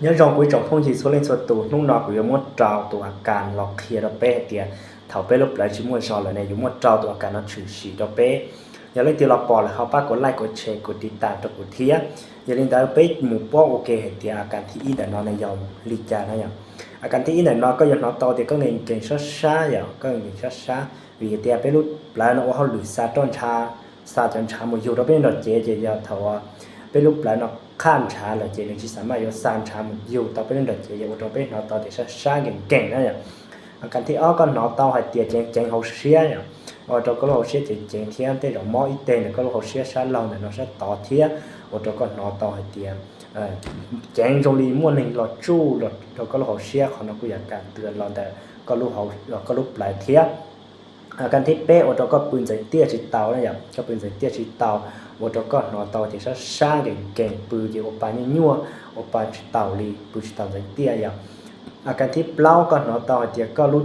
nhớ rong quý trọng thông chỉ số lên số tụ nung nọ của một trào tụอาการหลอกเคลียร์เป้เตียเถาเป้ลบไหลชิมวยซอเลยเนี่ยอยู่một trào tụอาการnó trừสีเป้อย่าเล่นตีเราปอเลยเขาป้ากดไลค์กดแชร์กดติดตามตัวกดเทียอย่าเล่นแต่เป้หมู่ป้อโอเคเห็นเตียอาการที่อีแต่นอนในยอมลีจานะอย่างอาการที่อีแต่นอนก็ยังนอนโตเตียก็เงินเก่งช้าๆอย่างก็เงินช้าๆvìเตียเป้ลุดปลายnóเขาหลุดซาต้นชาซาจนชาหมดอยู่เราเป็นดอกเจเจียเถาเป้ลุดปลายnóข้ามชาเลยเจนึงที่สามารถยกสานชาหมดอยู่ต่อไปเรื่องเด็กเจยังต่อไปนอต่อเด็กช้าๆเก่งๆนะอย่างการที่อ้อก็นอต่อให้เตียเจงเขาเสียอย่างเราก็เราเสียเจงเทียนแต่เราหม้ออีเตนก็เราเสียช้าเราเนี่ยเราเสียต่อเทียเราก็นอต่อให้เตียเจงตรงนี้ม้วนหนึ่งเราจู้เราก็เราเสียของเราก็อยากการเตือนเราแต่ก็รู้เขาเราก็รู้ปลายเทียการที่เป๊ะเราก็ปืนใส่เตี้ยชิดเตาเนี่ยอย่างก็ปืนใส่เตี้ยชิดเตาเราก็นอต่อที่ช้าเก่งปืนอยู่ปานนี่ยั่วปานชิดเตาลีปืนชิดเตาใส่เตี้ยอย่างการที่เปล่าก็นอต่อเตี้ยก็รู้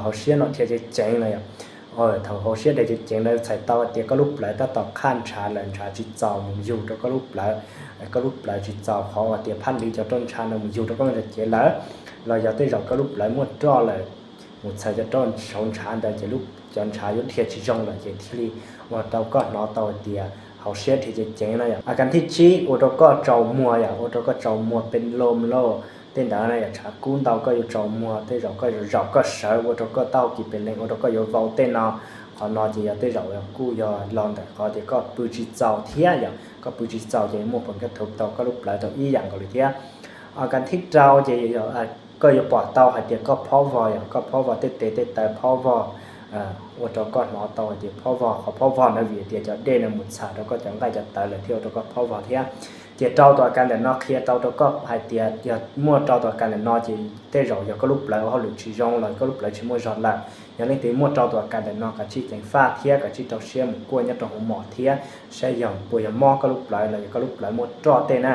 เขาเสียนอเทียจะเจ๋งเลยอย่างทางเขาเสียได้จะเจ๋งเลยใส่เตาเตี้ยก็รู้ปลายถ้าต่อข้านชาหลังชาชิดเตามันอยู่แล้วก็รู้ปลายชิดเตาเขาเตี้ยพันลีจะต้นชาเนี่ยมันอยู่แล้วก็จะเจ๋งแล้วเราอยากได้เราก็รู้ปลายม้วนจ่อเลยmột sai cho tròn sống chán để lúc chọn trái yếu thiệt chỉ trong là chỉ thì mà tàu có nó tàu tiền họ sẽ thì chỉ chén này à cái thiết chí ô tô có trầu mùa à ô tô có trầu mùa bên lôm lô tên đó này trả cún tàu có trầu mùa tên rồi có sở ô tô có tàu kịp bên lên ô tô có yếu vào tên nó họ nói chỉ là tên rồi cú giờ lon để có thì có bự chỉ giàu thiệt à có bự chỉ giàu thì một phần cái thực tàu có lúc lại tàu y dạng của thiệt à cái thiết giàu thìก็อย่าปล่อยเตาให้เดี๋ยวก็พ่อวออย่างก็พ่อวอเตะแต่พ่อวอว่าจะก็หนอเตาเดี๋ยวพ่อวอเขาพ่อวอนะวีเดี๋ยวจะเด่นหมดสาแล้วก็จะใกล้จะตายเลยเที่ยวแล้วก็พ่อวอเที่ยเดี๋ยวเตาตัวกันแต่นอกเคลียเตาตัวก็ให้เดี๋ยวมั่วเตาตัวกันแต่นอกจีเตะเราอย่าก็ลุกแล้วเขาหลุดชีจงเลยก็ลุกแล้วชีมั่วจอดละอย่างนี้ตีมั่วเตาตัวกันแต่นอกกับชีแจงฟ้าเที่ยกับชีเตาเชี่ยมกล้วยยัดตัวหัวหมอเที่ยใช้อย่างป่วยหม้อก็ลุกแล้วเลยก็ลุกแล้วมั่วจอดเต้นะ